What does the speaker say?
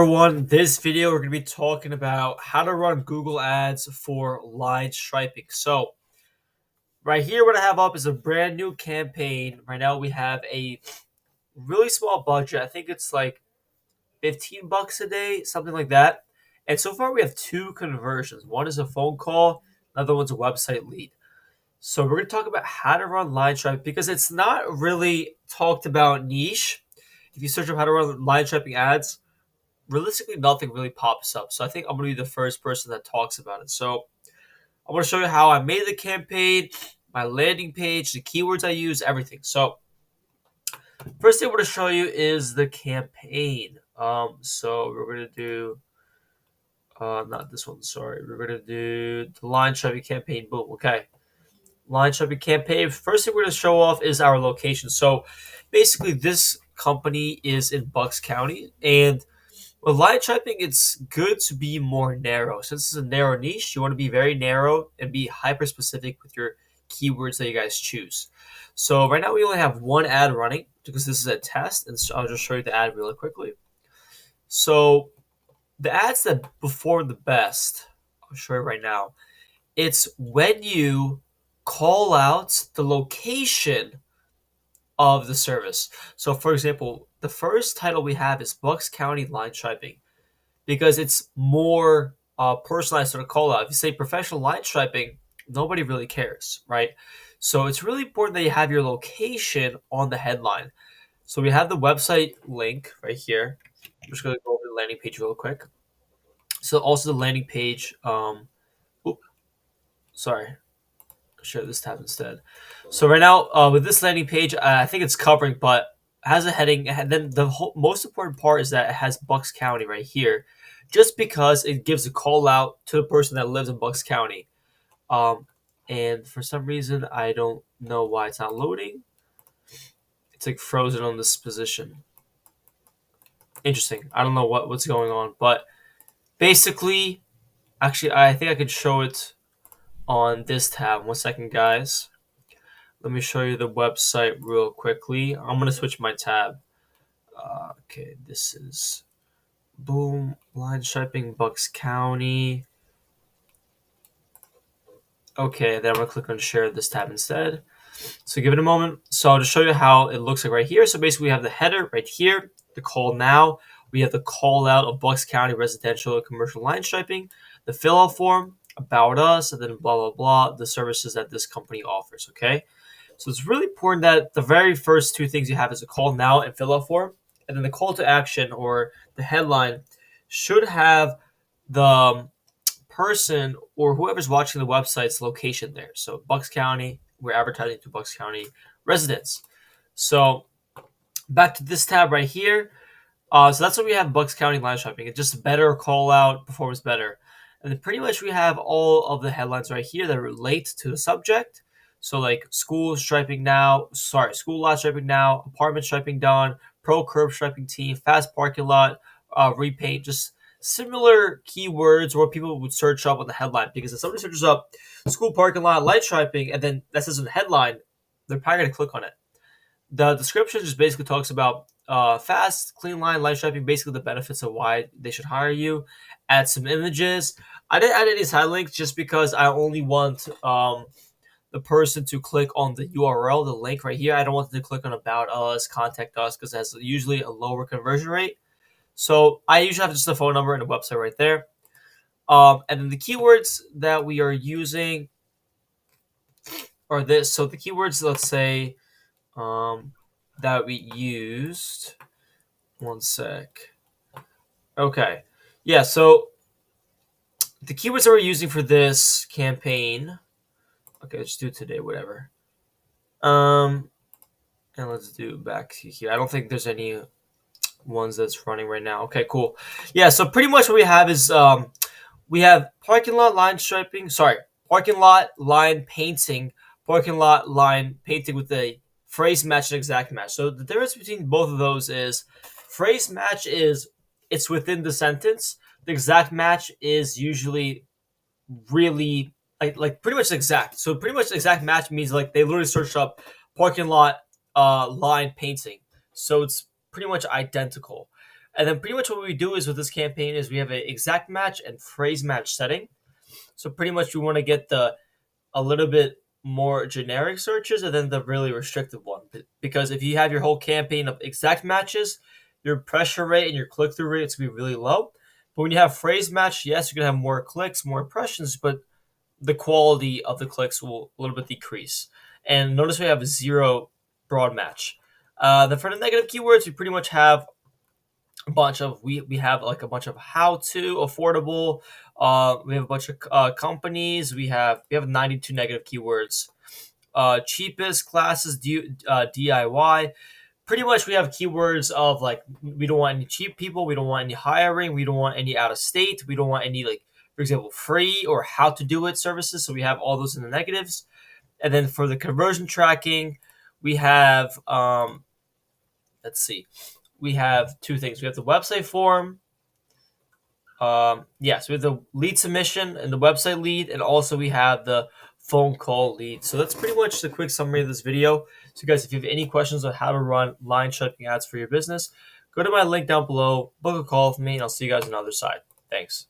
Everyone, this video we're going to be talking about how to run Google Ads for line striping. So right here what I have up is a brand new campaign. Right now we have a really small budget. I think it's like 15 bucks a day, something like that. And so far we have two conversions. One is a phone call, another one's a website lead. So we're going to talk about how to run line striping because it's not really talked about niche. If you search up how to run line striping ads, realistically nothing really pops up. So I think I'm going to be the first person that talks about it. So I'm going to show you how I made the campaign, my landing page, the keywords I use, everything. So first thing I want to show you is the campaign. So we're going to do, not this one, sorry. We're going to do the line striping campaign. Boom. Okay. Line striping campaign. First thing we're going to show off is our location. So basically this company is in Bucks County, and with line striping, it's good to be more narrow. Since it's a narrow niche, you want to be very narrow and be hyper specific with your keywords that you guys choose. So right now we only have one ad running because this is a test, and so I'll just show you the ad really quickly. So the ads that perform the best, I'll show you right now. It's when you call out the location of the service. So for example, the first title we have is Bucks County line striping, because it's more personalized sort of call out. If you say professional line striping, nobody really cares, right? So it's really important that you have your location on the headline. So we have the website link right here. I'm just going to go over the landing page real quick. So also the landing page. Sorry, share this tab instead. So right now with this landing page, I think it's covering, but has a heading. And then the most important part is that it has Bucks County right here, just because it gives a call out to the person that lives in Bucks County. And for some reason, I don't know why it's not loading. It's like frozen on this position. Interesting. I don't know what's going on, but basically, actually, I think I could show it on this tab. 1 second, guys. Let me show you the website real quickly. I'm going to switch my tab. Okay, this is boom, line striping, Bucks County. Okay, then I'm going to click on share this tab instead. So give it a moment. So I'll just show you how it looks like right here. So basically we have the header right here, the call now. We have the call out of Bucks County residential and commercial line striping, the fill out form, about us, and then blah, blah, blah, the services that this company offers, okay? So it's really important that the very first two things you have is a call now and fill out form. And then the call to action or the headline should have the person or whoever's watching the website's location there. So Bucks County, we're advertising to Bucks County residents. So back to this tab right here. So that's what we have, Bucks County line striping. It's just better call out, performs better. And then pretty much we have all of the headlines right here that relate to the subject. So like school lot striping now, apartment striping done, pro curb striping team, fast parking lot, repaint, just similar keywords where people would search up on the headline. Because if somebody searches up school parking lot light striping and then that says in the headline, they're probably going to click on it. The description just basically talks about fast, clean line, light striping, basically the benefits of why they should hire you. Add some images. I didn't add any side links just because I only want the person to click on the URL, the link right here. I don't want them to click on about us, contact us, because it has usually a lower conversion rate. So I usually have just a phone number and a website right there. And then the keywords that we are using are this. So the keywords, let's say, that we used. 1 sec. Okay. Yeah, so the keywords that we're using for this campaign. Okay, let's do it today, whatever. And let's do back to here. I don't think there's any ones that's running right now. Okay, cool. Yeah, so pretty much what we have is we have parking lot line striping. Sorry, parking lot line painting. Parking lot line painting with a phrase match and exact match. So the difference between both of those is phrase match is it's within the sentence. The exact match is usually really like pretty much exact. So pretty much exact match means like they literally searched up parking lot line painting. So it's pretty much identical. And then pretty much what we do is with this campaign is we have an exact match and phrase match setting. So pretty much we want to get the a little bit more generic searches and then the really restrictive one. Because if you have your whole campaign of exact matches, your pressure rate and your click-through rate is going to be really low. But when you have phrase match, yes, you're going to have more clicks, more impressions, but the quality of the clicks will a little bit decrease. And notice we have 0 broad match. Then for the negative keywords, we pretty much have a bunch of we have like a bunch of how to affordable. We have a bunch of companies. We have 92 negative keywords. Cheapest classes, DIY. Pretty much we have keywords of like we don't want any cheap people, we don't want any hiring, we don't want any out of state, we don't want any, like, for example, free or how to do it services. So we have all those in the negatives. And then for the conversion tracking, we have let's see, we have 2 things. We have the website form. So we have the lead submission and the website lead, and also we have the phone call lead. So that's pretty much the quick summary of this video. So guys, if you have any questions on how to run line shipping ads for your business, go to my link down below, book a call with me, and I'll see you guys on the other side. Thanks.